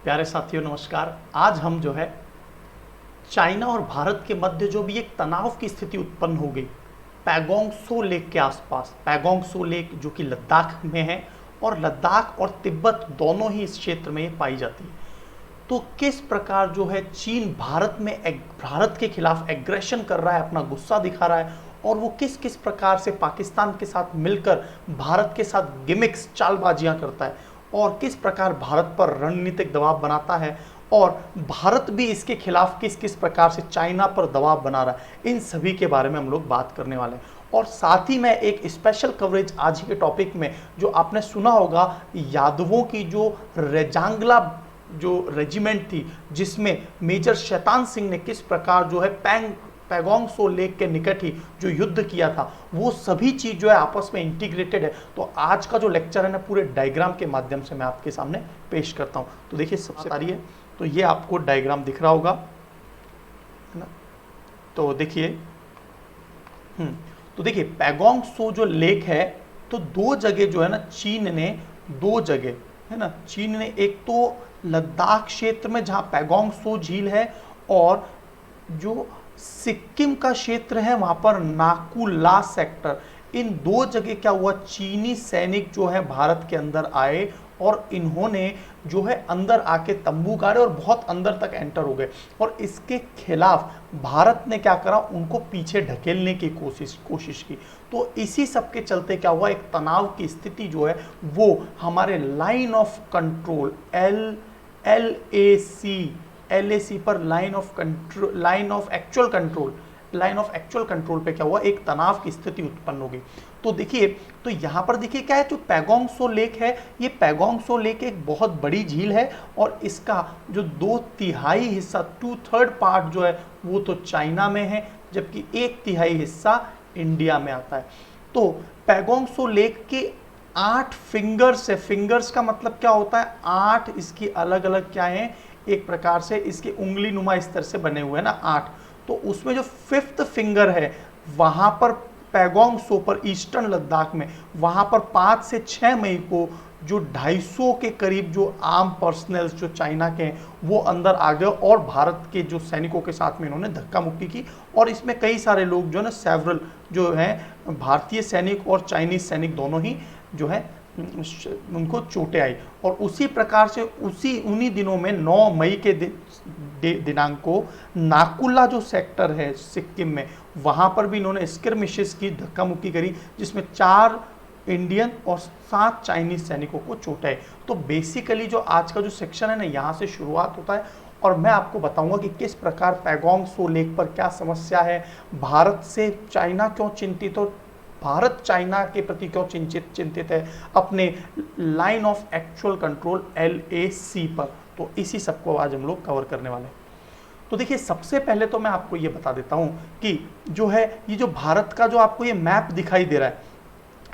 प्यारे साथियों नमस्कार। आज हम जो है चाइना और भारत के मध्य जो भी एक तनाव की स्थिति उत्पन्न हो गई पैगोंग सो लेक के आसपास, पैगोंग सो लेक जो कि लद्दाख में है और लद्दाख और तिब्बत दोनों ही इस क्षेत्र में ये पाई जाती है। तो किस प्रकार जो है चीन भारत के खिलाफ एग्रेशन कर रहा है, अपना गुस्सा दिखा रहा है और वो किस किस प्रकार से पाकिस्तान के साथ मिलकर भारत के साथ गिमिक्स चालबाजियां करता है और किस प्रकार भारत पर रणनीतिक दबाव बनाता है और भारत भी इसके खिलाफ किस किस प्रकार से चाइना पर दबाव बना रहा है, इन सभी के बारे में हम लोग बात करने वाले हैं। और साथ ही में एक स्पेशल कवरेज आज के टॉपिक में जो आपने सुना होगा, यादवों की जो रेजांगला जो रेजिमेंट थी जिसमें मेजर शैतान सिंह ने किस प्रकार जो है पैगोंग सो लेक के निकट ही जो युद्ध किया था, वो सभी चीज जो है आपस में इंटीग्रेटेड है। तो आज का जो लेक्चर है ना, पूरे डायग्राम के माध्यम से मैं आपके सामने पेश करता हूं। तो देखिए सबसे आ रही है, तो ये आपको डायग्राम दिख रहा होगा, है ना। तो देखिए तो देखिए पैगोंग सो जो लेक है, तो दो जगह जो है ना चीन ने, दो जगह है ना चीन ने, एक तो लद्दाख क्षेत्र में जहां पैगोंग सो झील है और जो सिक्किम का क्षेत्र है वहां पर नाकू ला सेक्टर, इन दो जगह क्या हुआ, चीनी सैनिक जो है भारत के अंदर आए और इन्होंने जो है अंदर आके तंबू गाड़े और बहुत अंदर तक एंटर हो गए और इसके खिलाफ भारत ने क्या करा, उनको पीछे ढकेलने की कोशिश की। तो इसी सब के चलते क्या हुआ, एक तनाव की स्थिति जो है वो हमारे लाइन ऑफ कंट्रोल LAC पर लाइन ऑफ एक्चुअल कंट्रोल पे क्या हुआ, एक तनाव की स्थिति उत्पन्न हो गई। तो देखिए, तो यहां पर देखिए क्या है, जो पैगोंग सो लेक है, ये पैगोंग सो लेक एक बहुत बड़ी झील है और इसका जो 2/3 हिस्सा, 2/3 पार्ट जो है वो तो चाइना में है, जबकि 1/3 हिस्सा इंडिया में आता है। तो पैगोंग सो लेक के 8 फिंगर्स है। फिंगर्स का मतलब क्या होता है, 8 इसकी अलग अलग क्या है, एक प्रकार से इसके उंगली नुमा इस तरह से बने हुए हैं ना 8। तो उसमें जो 5th फिंगर है, वहां पर पैगोंग सो पर ईस्टर्न लद्दाख में, वहां पर 5 से 6 मई को जो 250 के करीब जो आर्म पर्सनल्स जो चाइना के हैं वो अंदर आ गए और भारत के जो सैनिकों के साथ में इन्होंने धक्का मुक्की की और इसमें कई सारे लोग जो है ना, सेवरल जो हैं भारतीय सैनिक और चाइनीज सैनिक दोनों ही जो है उनको चोटें आई। और उसी प्रकार से उन्हीं दिनों में 9 मई के दिनांक को नाकुला जो सेक्टर है सिक्किम में, वहां पर भी इन्होंने स्किर्मिशेस की, धक्का मुक्की करी, जिसमें 4 इंडियन और 7 चाइनीज सैनिकों को चोटें आई। तो बेसिकली जो आज का जो सेक्शन है ना, यहाँ से शुरुआत होता है और मैं आपको बताऊंगा कि किस प्रकार पैगोंग सो लेक पर क्या समस्या है, भारत से चाइना क्यों चिंतित हो, भारत चाइना के प्रति क्यों चिंतित है अपने line of Actual control LAC पर। तो इसी सबको आज हम लोग कवर करने वाले हैं। तो देखिए सबसे पहले तो मैं आपको ये बता देता हूं कि जो है ये जो भारत का जो आपको ये मैप दिखाई दे रहा है,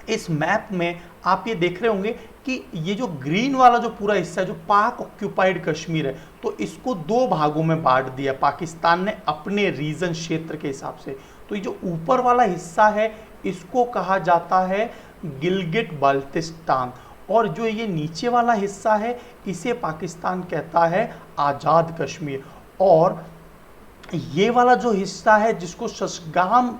इस मैप में आप ये देख रहे होंगे कि ये जो ग्रीन वाला जो पूरा हिस्सा है जो पाक ऑक्यूपाइड कश्मीर है, तो इसको 2 भागों में बांट दिया पाकिस्तान ने अपने रीजन क्षेत्र के हिसाब से। तो ये जो ऊपर वाला हिस्सा है इसको कहा जाता है गिलगिट बाल्टिस्तान और जो ये नीचे वाला हिस्सा है इसे पाकिस्तान कहता है आज़ाद कश्मीर। और ये वाला जो हिस्सा है जिसको शशगाम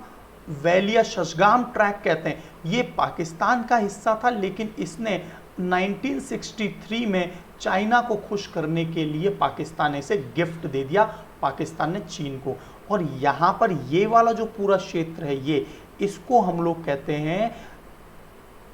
वैली या शशगाम ट्रैक कहते हैं, ये पाकिस्तान का हिस्सा था, लेकिन इसने 1963 में चाइना को खुश करने के लिए पाकिस्तान ने इसे गिफ्ट दे दिया, पाकिस्तान ने चीन को। और यहाँ पर ये वाला जो पूरा क्षेत्र है, ये इसको हम लोग कहते हैं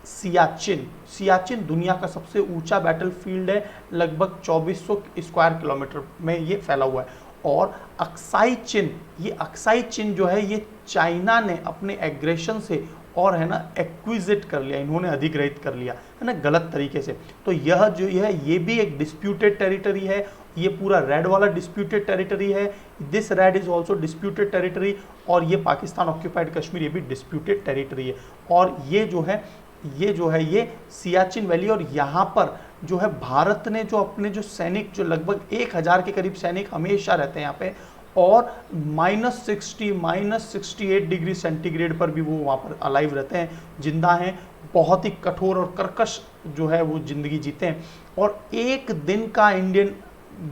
सियाचिन। सियाचिन दुनिया का सबसे ऊंचा बैटलफील्ड है, लगभग 2400 स्क्वायर किलोमीटर में ये फैला हुआ है। और अक्साई चिन, ये अक्साई चिन जो है ये चाइना ने अपने एग्रेशन से और है ना एक्विजिट कर लिया, इन्होंने अधिग्रहित कर लिया है ना गलत तरीके से। तो यह जो है ये भी एक डिस्प्यूटेड टेरिटरी है, ये पूरा रेड वाला डिस्प्यूटेड टेरिटरी है, this red is also disputed territory, और ये पाकिस्तान ऑक्यूपाइड कश्मीर ये भी डिस्प्यूटेड टेरिटरी है। और ये जो है ये सियाचिन वैली, और यहाँ पर जो है भारत ने जो अपने जो सैनिक जो लगभग 1000 के करीब सैनिक हमेशा रहते हैं यहाँ पे, और -60 -68 डिग्री सेंटीग्रेड पर भी वो वहाँ पर अलाइव रहते हैं, जिंदा हैं, बहुत ही कठोर और कर्कश जो है वो जिंदगी जीते हैं। और एक दिन का इंडियन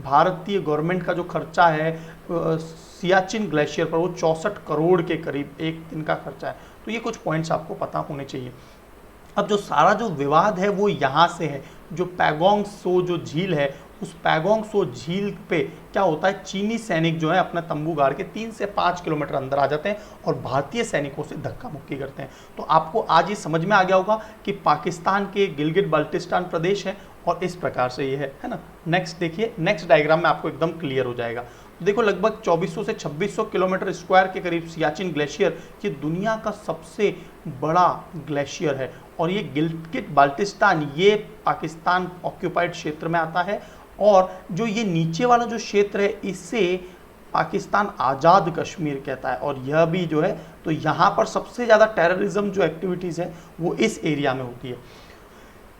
भारतीय गवर्नमेंट का जो खर्चा है सियाचिन ग्लेशियर पर वो 64 करोड़ के करीब एक दिन का खर्चा है। तो ये कुछ पॉइंट्स आपको पता होने चाहिए। अब जो सारा जो विवाद है वो यहाँ से है, जो पैगोंग सो जो झील है, उस पैगोंग सो झील पे क्या होता है, चीनी सैनिक जो है अपना तंबू गाड़ के 3 से 5 किलोमीटर अंदर आ जाते हैं और भारतीय सैनिकों से धक्का मुक्की करते हैं। तो आपको आज ये समझ में आ गया होगा कि पाकिस्तान के गिलगिट बाल्टिस्तान प्रदेश है और इस प्रकार से ये है ना। नेक्स्ट देखिए, नेक्स्ट डायग्राम में आपको एकदम क्लियर हो जाएगा। देखो लगभग 2400 से 2600 किलोमीटर स्क्वायर के करीब सियाचिन ग्लेशियर ये दुनिया का सबसे बड़ा ग्लेशियर है और ये गिलगिट बाल्टिस्तान ये पाकिस्तान ऑक्यूपाइड क्षेत्र में आता है और जो ये नीचे वाला जो क्षेत्र है इसे पाकिस्तान आज़ाद कश्मीर कहता है और यह भी जो है तो यहाँ पर सबसे ज़्यादा टेररिज्म जो एक्टिविटीज़ है वो इस एरिया में होती है।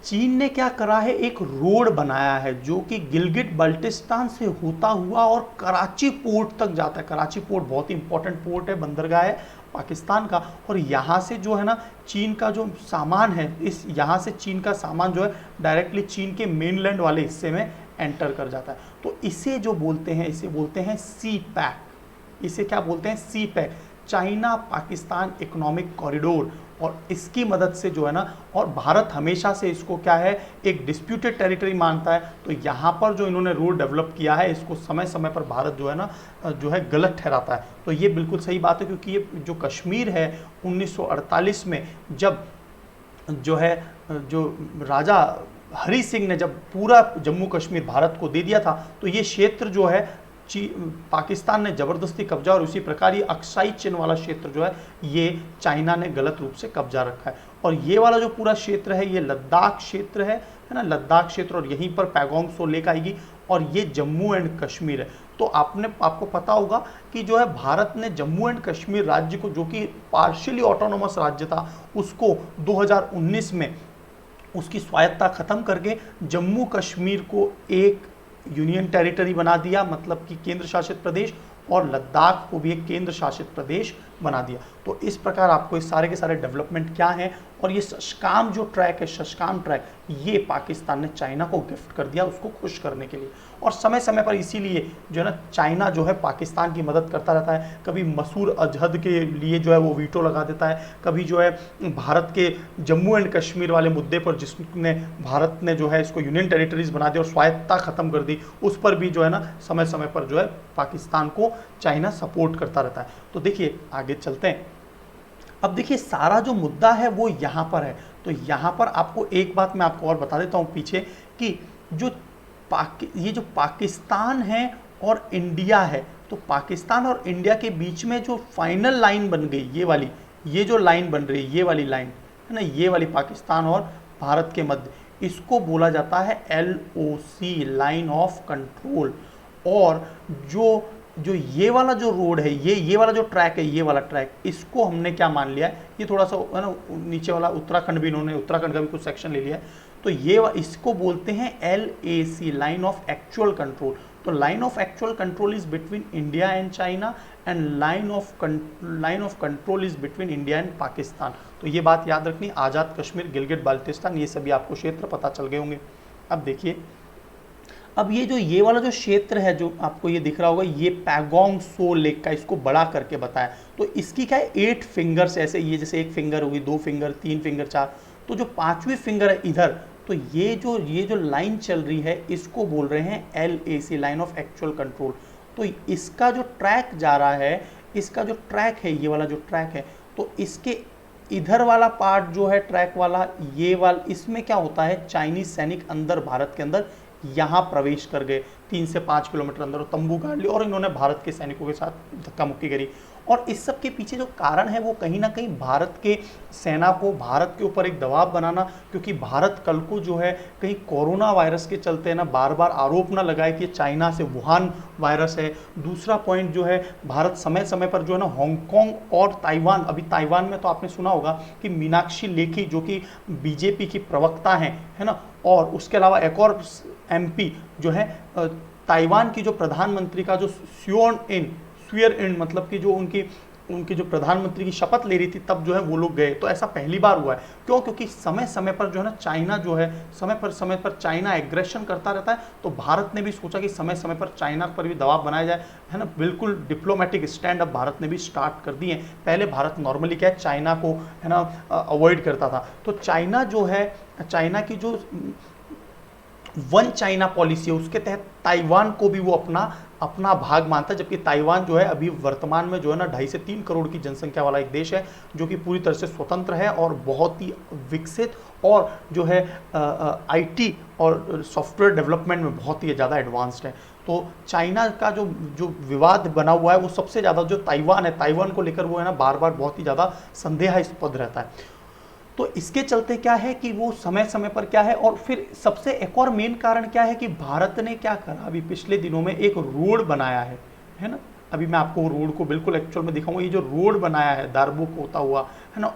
चीन ने क्या करा है, एक रोड बनाया है जो कि गिलगिट बाल्टिस्तान से होता हुआ और कराची पोर्ट तक जाता है। कराची पोर्ट बहुत ही इंपॉर्टेंट पोर्ट है, बंदरगाह है पाकिस्तान का और यहाँ से जो है ना चीन का जो सामान है, इस यहाँ से चीन का सामान जो है डायरेक्टली चीन के मेनलैंड वाले हिस्से में एंटर कर जाता है। तो इसे जो बोलते हैं, इसे बोलते हैं सी पैक। इसे क्या बोलते हैं, CPEC, China Pakistan Economic Corridor. और इसकी मदद से जो है ना, और भारत हमेशा से इसको क्या है, एक डिस्प्यूटेड टेरिटरी मानता है। तो यहाँ पर जो इन्होंने रोड डेवलप किया है इसको समय समय पर भारत जो है ना जो है गलत ठहराता है। तो ये बिल्कुल सही बात है क्योंकि ये जो कश्मीर है 1948 में जब जो है जो राजा हरि सिंह ने जब पूरा जम्मू कश्मीर भारत को दे दिया था तो ये क्षेत्र जो है पाकिस्तान ने ज़बरदस्ती कब्जा और उसी प्रकार ये अक्साई चिन वाला क्षेत्र जो है ये चाइना ने गलत रूप से कब्जा रखा है। और ये वाला जो पूरा क्षेत्र है ये लद्दाख क्षेत्र है ना, लद्दाख क्षेत्र, और यहीं पर पैगोंग सो लेक आएगी और ये जम्मू एंड कश्मीर है। तो आपको पता होगा कि जो है भारत ने जम्मू एंड कश्मीर राज्य को, जो कि पार्शियली ऑटोनोमस राज्य था, उसको 2019 में उसकी स्वायत्ता खत्म करके जम्मू कश्मीर को एक यूनियन टेरिटरी बना दिया, मतलब कि केंद्र शासित प्रदेश, और लद्दाख को भी एक केंद्र शासित प्रदेश बना दिया। तो इस प्रकार आपको इस सारे के सारे डेवलपमेंट क्या हैं, और ये शशकाम जो ट्रैक है, शशकाम ट्रैक, ये पाकिस्तान ने चाइना को गिफ्ट कर दिया उसको खुश करने के लिए। और समय समय पर इसीलिए जो है ना चाइना जो है पाकिस्तान की मदद करता रहता है। कभी मसूद अजहर के लिए जो है वो वीटो लगा देता है, कभी जो है भारत के जम्मू एंड कश्मीर वाले मुद्दे पर जिसने भारत ने जो है इसको यूनियन टेरिटरीज बना दिया और स्वायत्ता खत्म कर दी, उस पर भी जो है ना समय समय पर जो है पाकिस्तान को चाइना सपोर्ट करता रहता है। तो देखिए आगे चलते हैं। अब देखिए सारा जो मुद्दा है वो यहाँ पर है। तो यहाँ पर आपको एक बात मैं आपको और बता देता हूँ पीछे, कि जो ये जो पाकिस्तान है और इंडिया है, तो पाकिस्तान और इंडिया के बीच में जो फाइनल लाइन बन गई, ये वाली, ये जो लाइन बन रही है, ये वाली लाइन है ना, ये वाली पाकिस्तान और भारत के मध्य, इसको बोला जाता है LOC, लाइन ऑफ कंट्रोल। और जो ये वाला जो रोड है, ये वाला जो ट्रैक है, ये वाला ट्रैक, इसको हमने क्या मान लिया है, ये थोड़ा सा है ना नीचे वाला उत्तराखंड भी, इन्होंने उत्तराखंड का भी कुछ सेक्शन ले लिया है। तो इसको बोलते हैं LAC, Line of Actual Control. तो Line of Actual Control is between India and China and Line of Control is between India and Pakistan. तो ये बात याद रखनी, आज़ाद कश्मीर, गिलगिट बाल्टिस्तान, ये सभी आपको क्षेत्र पता चल गए होंगे। अब देखिए, अब ये वाला जो क्षेत्र है जो आपको ये दिख रहा होगा, ये पैगोंग सो लेक का, इसको बड़ा करके बताया। तो इसकी क्या है, 8 फिंगर्स, ऐसे ये जैसे एक फिंगर होगी, 2 फिंगर, 3 फिंगर, 4, तो जो 5वीं फिंगर है इधर, तो ये जो लाइन चल रही है इसको बोल रहे हैं LAC, Line of Actual Control. तो इसका जो ट्रैक जा रहा है, इसका जो ट्रैक है, ये वाला जो ट्रैक है, तो इसके इधर वाला पार्ट जो है ट्रैक वाला, ये वाला, इसमें क्या होता है, चाइनीज सैनिक अंदर भारत के अंदर यहाँ प्रवेश कर गए 3 से 5 किलोमीटर अंदर, और तंबू गाड़ लिए और इन्होंने भारत के सैनिकों के साथ धक्का मुक्की करी। और इस सब के पीछे जो कारण है वो कहीं ना कहीं भारत के सेना को भारत के ऊपर एक दबाव बनाना, क्योंकि भारत कल को जो है कहीं कोरोना वायरस के चलते ना बार बार आरोप ना लगाए कि चाइना से वुहान वायरस है। दूसरा पॉइंट जो है, भारत समय समय पर जो है ना हांगकांग और ताइवान, अभी ताइवान में तो आपने सुना होगा कि मीनाक्षी लेखी जो कि बीजेपी की प्रवक्ता हैं, है ना, और उसके अलावा एक और MP जो है ताइवान की जो प्रधानमंत्री का जो स्वियर इन, मतलब कि जो उनके जो प्रधानमंत्री की शपथ ले रही थी तब जो है वो लोग गए। तो ऐसा पहली बार हुआ है। क्यों? क्योंकि समय समय पर जो है ना चाइना जो है समय पर चाइना एग्रेशन करता रहता है। तो भारत ने भी सोचा कि समय समय पर चाइना पर भी दबाव बनाया जाए, है ना। बिल्कुल डिप्लोमेटिक स्टैंड अब भारत ने भी स्टार्ट कर दिए। पहले भारत नॉर्मली क्या है, चाइना को है ना अवॉइड करता था। तो चाइना जो है, चाइना की जो वन चाइना पॉलिसी है उसके तहत ताइवान को भी वो अपना अपना भाग मानता है। जबकि ताइवान जो है अभी वर्तमान में जो है ना 2.5 से 3 करोड़ की जनसंख्या वाला एक देश है, जो कि पूरी तरह से स्वतंत्र है और बहुत ही विकसित और जो है आईटी और सॉफ्टवेयर डेवलपमेंट में बहुत ही ज़्यादा एडवांस्ड है। तो चाइना का जो जो विवाद बना हुआ है वो सबसे ज़्यादा जो ताइवान है, ताइवान को लेकर वो है ना बार बार बहुत ही ज़्यादा संदेहास्पद रहता है। तो इसके चलते क्या है कि वो समय समय पर क्या है, और फिर सबसे एक और मेन कारण क्या है कि भारत ने क्या करा, अभी पिछले दिनों में एक रोड बनाया है ना। अभी मैं आपको रोड को बिल्कुल एक्चुअल में दिखाऊंगा। ये जो रोड बनाया है दारबुक होता हुआ, है ना,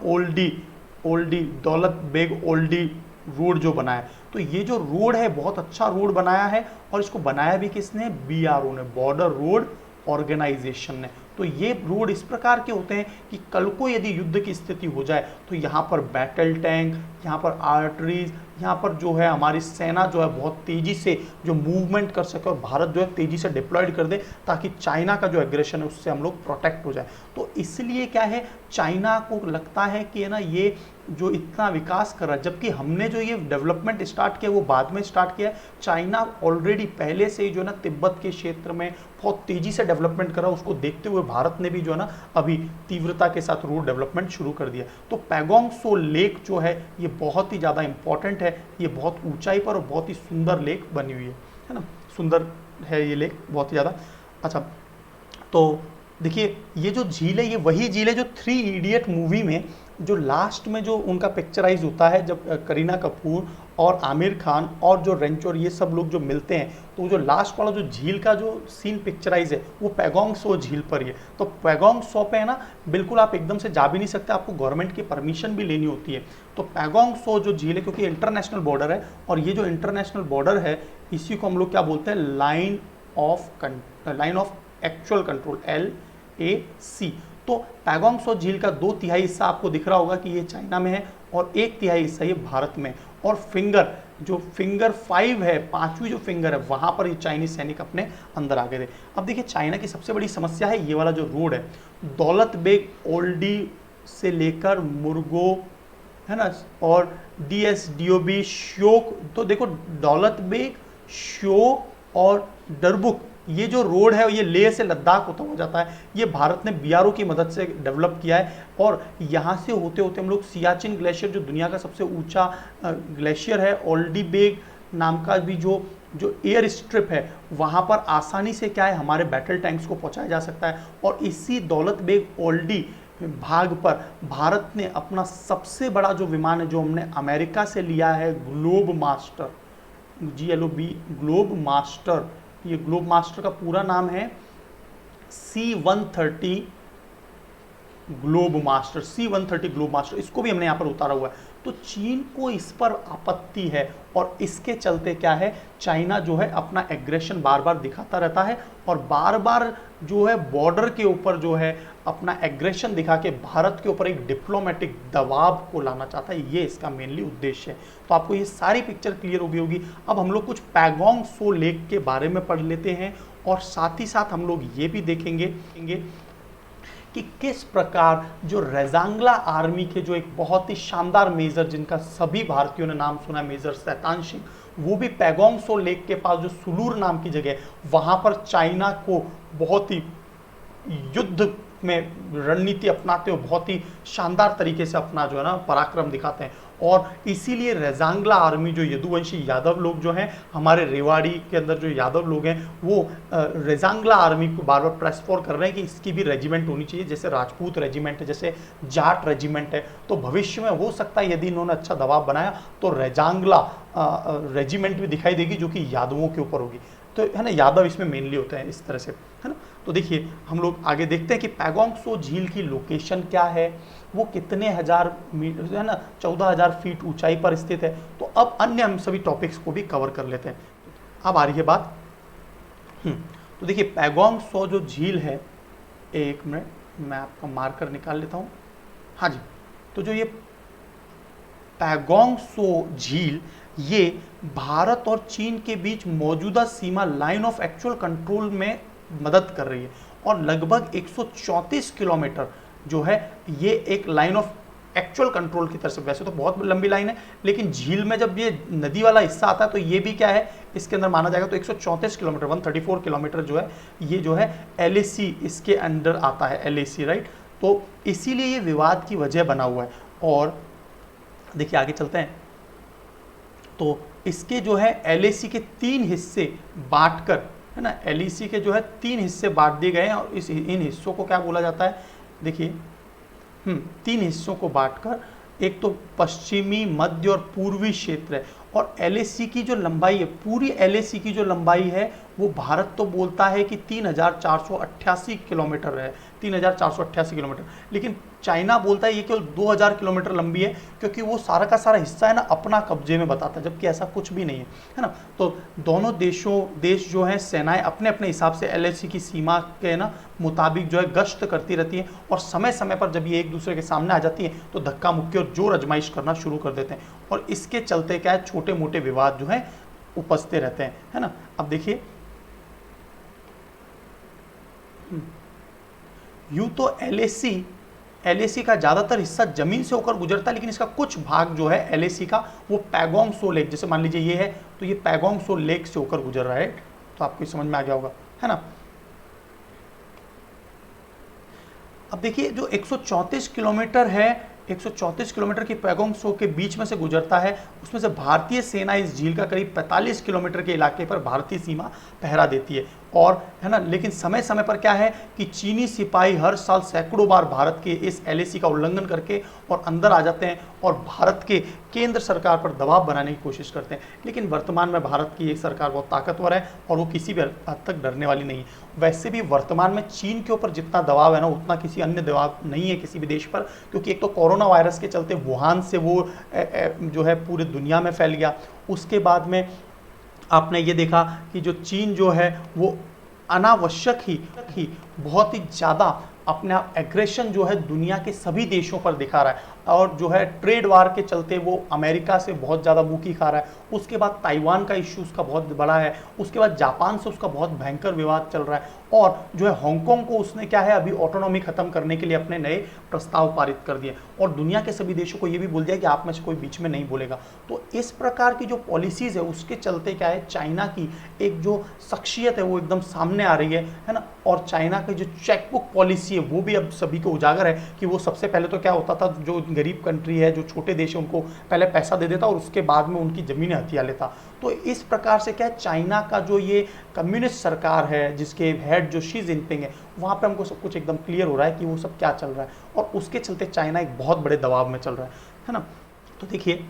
ओल्डी दौलत बेग ओल्डी रोड जो बनाया है, तो ये जो रोड है बहुत अच्छा रोड बनाया है। और इसको बनाया भी किसने? BRO ने, बॉर्डर रोड ऑर्गेनाइजेशन ने। तो ये रोड इस प्रकार के होते हैं कि कल को यदि युद्ध की स्थिति हो जाए तो यहाँ पर बैटल टैंक, यहाँ पर आर्टरीज, यहाँ पर जो है हमारी सेना जो है बहुत तेज़ी से जो मूवमेंट कर सके और भारत जो है तेज़ी से डिप्लॉयड कर दे, ताकि चाइना का जो एग्रेशन है उससे हम लोग प्रोटेक्ट हो जाए। तो इसलिए क्या है, चाइना को लगता है कि है ना ये जो इतना विकास कर रहा है, जबकि हमने जो ये डेवलपमेंट स्टार्ट किया वो बाद में स्टार्ट किया है। चाइना ऑलरेडी पहले से ही जो है ना तिब्बत के क्षेत्र में बहुत तेज़ी से डेवलपमेंट करा, उसको देखते हुए भारत ने भी जो है ना अभी तीव्रता के साथ रोड डेवलपमेंट शुरू कर दिया। तो पैगोंग सो लेक जो है ये बहुत ही ज़्यादा इंपॉर्टेंट है। ये बहुत ऊंचाई पर और बहुत ही सुंदर लेक बनी हुई है ना, सुंदर है ये लेक बहुत ही ज़्यादा। अच्छा, तो देखिए ये जो झील है ये वही झील है जो 3 इडियट मूवी में जो लास्ट में जो उनका पिक्चराइज होता है, जब करीना कपूर और आमिर खान और जो रेंचोर ये सब लोग जो मिलते हैं, तो जो लास्ट वाला जो झील का जो सीन पिक्चराइज है वो पैगोंग सो झील पर ही है। तो पैगोंग सो पे है ना बिल्कुल आप एकदम से जा भी नहीं सकते, आपको गवर्नमेंट की परमिशन भी लेनी होती है। तो पैगोंग सो जो झील है, क्योंकि इंटरनेशनल बॉर्डर है, और ये जो इंटरनेशनल बॉर्डर है इसी को हम लोग क्या बोलते हैं, line of Actual control, LAC। तो पैगोंग सो झील का 2/3 हिस्सा आपको दिख रहा होगा कि ये चाइना में है और 1/3 हिस्सा ये भारत में। और फिंगर 5 है, 5वीं जो फिंगर है वहां पर ये चाइनीज सैनिक अपने अंदर आ गए थे। अब देखिए चाइना की सबसे बड़ी समस्या है ये वाला जो रोड है, दौलत बेग ओल्डी से लेकर मुर्गो, है ना, और DSDOB श्योक। तो देखो दौलत बेग, श्योक और डरबुक, ये जो रोड है ये लेह से लद्दाख होता हुआ जाता है। ये भारत ने BRO की मदद से डेवलप किया है। और यहाँ से होते होते हम लोग सियाचिन ग्लेशियर, जो दुनिया का सबसे ऊंचा ग्लेशियर है, ओल्डी बेग नाम का भी जो एयर स्ट्रिप है, वहाँ पर आसानी से क्या है हमारे बैटल टैंक्स को पहुँचाया जा सकता है। और इसी दौलत बेग ओल्डी भाग पर भारत ने अपना सबसे बड़ा जो विमान है, जो हमने अमेरिका से लिया है, globe master, GLOB, globe master. ये ग्लोब मास्टर का पूरा नाम है C-130 globe master, C-130 globe master. इसको भी हमने यहाँ पर उतारा हुआ है। तो चीन को इस पर आपत्ति है और इसके चलते क्या है, चाइना जो है अपना एग्रेशन बार बार दिखाता रहता है और बार बार जो है बॉर्डर के ऊपर जो है अपना एग्रेशन दिखा के भारत के ऊपर एक डिप्लोमेटिक दबाव को लाना चाहता है। ये इसका मेनली उद्देश्य है। तो आपको ये सारी पिक्चर क्लियर हो गई होगी। अब हम लोग कुछ पैगोंग सो लेक के बारे में पढ़ लेते हैं और साथ ही साथ हम लोग ये भी देखेंगे कि किस प्रकार जो रेजांगला आर्मी के जो एक बहुत ही शानदार मेजर, जिनका सभी भारतीयों ने नाम सुना है, मेजर शैतान सिंह, वो भी पैगोंग सो लेक के पास जो सुलूर नाम की जगह है, वहां पर चाइना को बहुत ही युद्ध में रणनीति अपनाते हुए बहुत ही शानदार तरीके से अपना जो है ना पराक्रम दिखाते हैं। और इसीलिए रेजांगला आर्मी, जो यदुवंशी यादव लोग जो हैं, हमारे रेवाड़ी के अंदर जो यादव लोग हैं, वो रेजांगला आर्मी को बार बार प्रेस फॉर कर रहे हैं कि इसकी भी रेजिमेंट होनी चाहिए, जैसे राजपूत रेजिमेंट है, जैसे जाट रेजिमेंट है। तो भविष्य में हो सकता है यदि इन्होंने अच्छा दबाव बनाया तो रेजांगला रेजिमेंट भी दिखाई देगी, जो कि यादवों के ऊपर होगी। तो है ना, यादव इसमें मेनली होते हैं इस तरह से, है ना। तो देखिए हम लोग आगे देखते हैं कि पैगोंग सो झील की लोकेशन क्या है, वो कितने हजार मीटर, है ना, 14,000 फीट ऊंचाई पर स्थित है। तो अब अन्य हम सभी टॉपिक्स को भी कवर कर लेते हैं। अब आ रही है बात, तो देखिए पैगोंग सो जो झील है, एक मिनट, मैं आपका मार्कर निकाल लेता हूँ। हाँ जी, तो जो ये पैगोंग सो झील, ये भारत और चीन के बीच मौजूदा सीमा लाइन ऑफ एक्चुअल कंट्रोल में मदद कर रही है, और लगभग 134 किलोमीटर जो है ये एक लाइन ऑफ एक्चुअल कंट्रोल की तरफ से, वैसे तो बहुत लंबी लाइन है, लेकिन झील में जब ये नदी वाला हिस्सा आता है तो ये भी क्या है, इसके अंदर माना जाएगा। तो 134 किलोमीटर 134 किलोमीटर जो है ये जो है LAC इसके अंडर आता है, LAC, राइट। तो इसीलिए ये विवाद की वजह बना हुआ है। और देखिए आगे चलते हैं, तो इसके जो है LAC के 3 हिस्से बांटकर, है ना, LAC के जो है 3 हिस्से बांट दिए गए हैं, और इन हिस्सों को क्या बोला जाता है, देखिए 3 हिस्सों को बांटकर, एक तो पश्चिमी, मध्य और पूर्वी क्षेत्र है। और LAC की जो लंबाई है, पूरी LAC की जो लंबाई है वो भारत तो बोलता है कि 3488 किलोमीटर है, 3488 किलोमीटर, लेकिन चाइना बोलता है ये केवल 2000 किलोमीटर लंबी है, क्योंकि वो सारा का सारा हिस्सा है ना अपना कब्जे में बताता है, जबकि ऐसा कुछ भी नहीं है ना। तो दोनों देश जो हैं सेनाएं अपने अपने हिसाब से LAC की सीमा के ना मुताबिक जो है गश्त करती रहती हैं, और समय समय पर जब ये एक दूसरे के सामने आ जाती हैं तो धक्का मुक्की और जोर आजमाइश करना शुरू कर देते हैं, और इसके चलते क्या है, छोटे मोटे विवाद जो है उपजते रहते हैं, है ना। अब देखिए यूं तो LAC का ज़्यादातर हिस्सा जमीन से होकर गुजरता है, लेकिन इसका कुछ भाग जो है LAC का वो पैगोंग सो लेक, जैसे मान लीजिए ये है, तो ये पैगोंग सो लेक से होकर गुजर रहा है, तो आपको समझ में आ गया होगा, है ना। अब देखिए जो 134 किलोमीटर है, 134 किलोमीटर की पैगोंग सो के बीच में से गुजरता है, उसमें से भारतीय सेना इस झील का करीब 45 किलोमीटर के इलाके पर भारतीय सीमा पहरा देती है, और है ना, लेकिन समय समय पर क्या है कि चीनी सिपाही हर साल सैकड़ों बार भारत के इस LAC का उल्लंघन करके और अंदर आ जाते हैं और भारत के केंद्र सरकार पर दबाव बनाने की कोशिश करते हैं। लेकिन वर्तमान में भारत की एक सरकार बहुत ताकतवर है और वो किसी भी हद तक डरने वाली नहीं है। वैसे भी वर्तमान में चीन के ऊपर जितना दबाव है ना, उतना किसी अन्य दबाव नहीं है किसी भी देश पर, क्योंकि एक तो कोरोना वायरस के चलते वुहान से वो जो है पूरी दुनिया में फैल गया। उसके बाद में आपने ये देखा कि जो चीन जो है वो अनावश्यक ही बहुत ही ज़्यादा अपने आप एग्रेशन जो है दुनिया के सभी देशों पर दिखा रहा है, और जो है ट्रेड वार के चलते वो अमेरिका से बहुत ज़्यादा मुँह खा रहा है। उसके बाद ताइवान का इश्यू उसका बहुत बड़ा है, उसके बाद जापान से उसका बहुत भयंकर विवाद चल रहा है, और जो है हांगकांग को उसने क्या है अभी ऑटोनॉमी खत्म करने के लिए अपने नए प्रस्ताव पारित कर दिए, और दुनिया के सभी देशों को ये भी बोल दिया कि आप में से कोई बीच में नहीं बोलेगा। तो इस प्रकार की जो पॉलिसीज़ है उसके चलते क्या है, चाइना की एक जो शख्सियत है वो एकदम सामने आ रही है ना। और चाइना की जो चेकबुक पॉलिसी है वो भी अब सभी को उजागर है कि वो सबसे पहले तो क्या होता था, जो गरीब कंट्री है, जो छोटे देश है, उनको पहले पैसा दे देता और उसके बाद में उनकी ज़मीनें हथिया लेता। तो इस प्रकार से क्या है, चाइना का जो ये कम्युनिस्ट सरकार है जिसके हेड जो शी जिनपिंग है, वहाँ पे हमको सब कुछ एकदम क्लियर हो रहा है कि वो सब क्या चल रहा है, और उसके चलते चाइना एक बहुत बड़े दबाव में चल रहा है ना। तो देखिए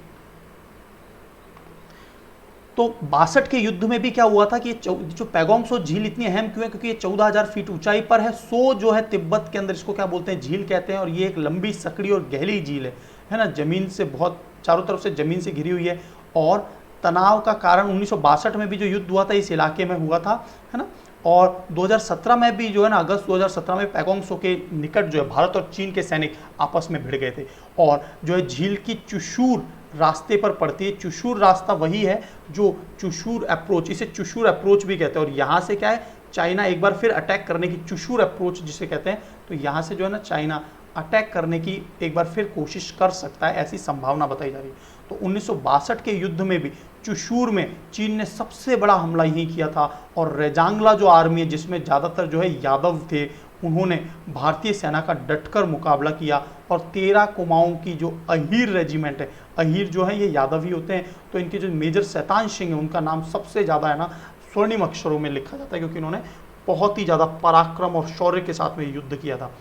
तो 62 के युद्ध में भी क्या हुआ था कि जो पैगोंग सो झील इतनी अहम क्यों है, क्योंकि ये 14,000 फीट ऊंचाई पर है। सो जो है तिब्बत के अंदर इसको क्या बोलते हैं, झील कहते हैं, और ये एक लंबी सकड़ी और गहरी झील है ना, जमीन से बहुत चारों तरफ से जमीन से घिरी हुई है। और तनाव का कारण 1962 में भी जो युद्ध हुआ था इस इलाके में हुआ था, है ना। और 2017 में भी जो है ना, अगस्त 2017 में पैगोंग सो के निकट जो है भारत और चीन के सैनिक आपस में भिड़ गए थे, और जो है झील की चुशूर रास्ते पर पड़ती है। चुशूर रास्ता वही है जो चुशूर अप्रोच, इसे चुशूर अप्रोच भी कहते हैं, और यहाँ से क्या है, चाइना एक बार फिर अटैक करने की, चुशूर अप्रोच जिसे कहते हैं, तो यहाँ से जो है ना चाइना अटैक करने की एक बार फिर कोशिश कर सकता है, ऐसी संभावना बताई जा रही है। तो 1962 के युद्ध में भी चुशूर में चीन ने सबसे बड़ा हमला यही किया था, और रेजांगला जो आर्मी है जिसमें ज़्यादातर जो है यादव थे, उन्होंने भारतीय सेना का डटकर मुकाबला किया, और 13 कुमाऊं की जो अहीर रेजिमेंट है, अहीर जो है ये यादव ही होते हैं, तो इनके जो मेजर शैतान सिंह है उनका नाम सबसे ज़्यादा है ना स्वर्णिम अक्षरों में लिखा जाता है, क्योंकि इन्होंने बहुत ही ज़्यादा पराक्रम और शौर्य के साथ में युद्ध किया था।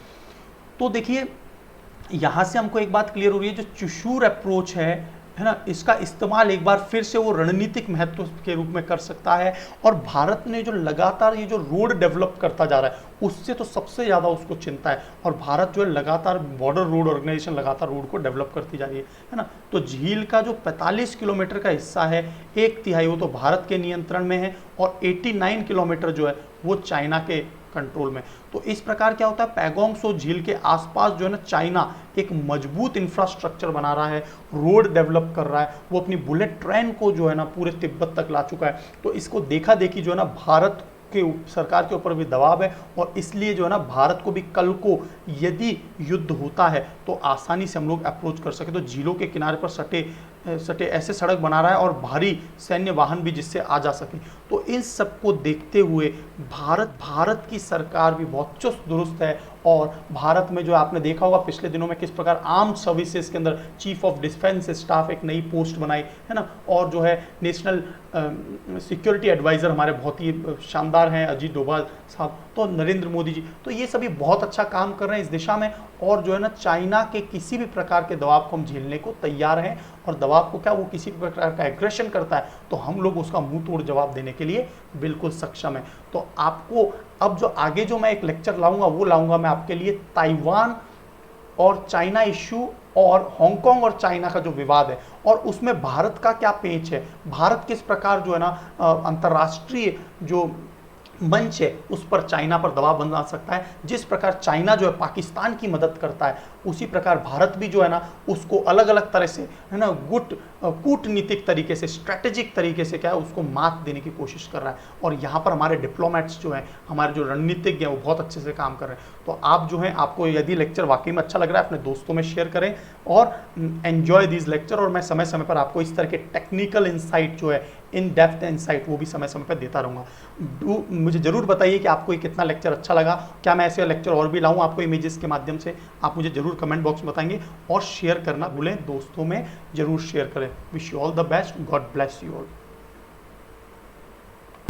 तो देखिए यहाँ से हमको एक बात क्लियर हो रही है, जो चुशूर अप्रोच है ना, इसका इस्तेमाल एक बार फिर से वो रणनीतिक महत्व के रूप में कर सकता है। और भारत ने जो लगातार ये जो रोड डेवलप करता जा रहा है उससे तो सबसे ज़्यादा उसको चिंता है, और भारत जो है लगातार बॉर्डर रोड ऑर्गेनाइजेशन लगातार रोड को डेवलप करती जा रही है ना। तो झील का जो 45 किलोमीटर का हिस्सा है, 1/3 वो तो भारत के नियंत्रण में है, और 89 किलोमीटर जो है वो चाइना के कंट्रोल में। तो इस प्रकार क्या होता है, पैगोंग सो झील के आसपास जो है ना चाइना एक मजबूत इंफ्रास्ट्रक्चर बना रहा है, रोड डेवलप कर रहा है, वो अपनी बुलेट ट्रेन को जो है ना पूरे तिब्बत तक ला चुका है। तो इसको देखा देखी जो है ना भारत के सरकार के ऊपर भी दबाव है, और इसलिए जो है ना भारत को भी कल को यदि युद्ध होता है तो आसानी से हम लोग अप्रोच कर सके। तो झीलों के किनारे पर सटे ऐसे सड़क बना रहा है और भारी सैन्य वाहन भी जिससे आ जा सके। तो इन सबको देखते हुए भारत की सरकार भी बहुत चुस्त दुरुस्त है, और भारत में जो आपने देखा होगा पिछले दिनों में किस प्रकार आर्म सर्विसेज के अंदर चीफ ऑफ डिफेंस स्टाफ एक नई पोस्ट बनाई है ना, और जो है नेशनल सिक्योरिटी एडवाइज़र हमारे बहुत ही शानदार हैं अजीत डोभाल साहब, तो नरेंद्र मोदी जी, तो ये सभी बहुत अच्छा काम कर रहे हैं इस दिशा में। और जो है ना चाइना के किसी भी प्रकार के दबाव को हम झेलने को तैयार हैं, और दबाव को क्या, वो किसी भी प्रकार का एग्रेशन करता है तो हम लोग उसका मुंह तोड़ जवाब देने के लिए बिल्कुल सक्षम है। तो आपको अब जो आगे जो मैं एक लेक्चर लाऊंगा वो लाऊंगा मैं आपके लिए ताइवान और चाइना इश्यू और हांगकांग और चाइना का जो विवाद है, और उसमें भारत का क्या पेच है, भारत किस प्रकार जो है ना अंतर्राष्ट्रीय जो मंच है उस पर चाइना पर दबाव बना सकता है। जिस प्रकार चाइना जो है पाकिस्तान की मदद करता है, उसी प्रकार भारत भी जो है ना उसको अलग अलग तरह से है ना कूटनीतिक तरीके से, स्ट्रेटेजिक तरीके से क्या है उसको मात देने की कोशिश कर रहा है। और यहाँ पर हमारे डिप्लोमेट्स जो हैं, हमारे जो रणनीतिज्ञ हैं, वो बहुत अच्छे से काम कर रहे हैं। तो आप जो हैं, आपको यदि लेक्चर वाकई में अच्छा लग रहा है अपने दोस्तों में शेयर करें और एन्जॉय दिस लेक्चर। और मैं समय समय पर आपको इस तरह के टेक्निकल इंसाइट जो है, इन डेप्थ इंसाइट, वो भी समय समय पर देता रहूँगा। मुझे ज़रूर बताइए कि आपको ये कितना लेक्चर अच्छा लगा, क्या मैं ऐसे लेक्चर और भी लाऊं आपको इमेजेस के माध्यम से, आप मुझे ज़रूर कमेंट बॉक्स में बताएंगे। और शेयर करना भूलें, दोस्तों में ज़रूर शेयर करें। Wish you all the best, God bless you all.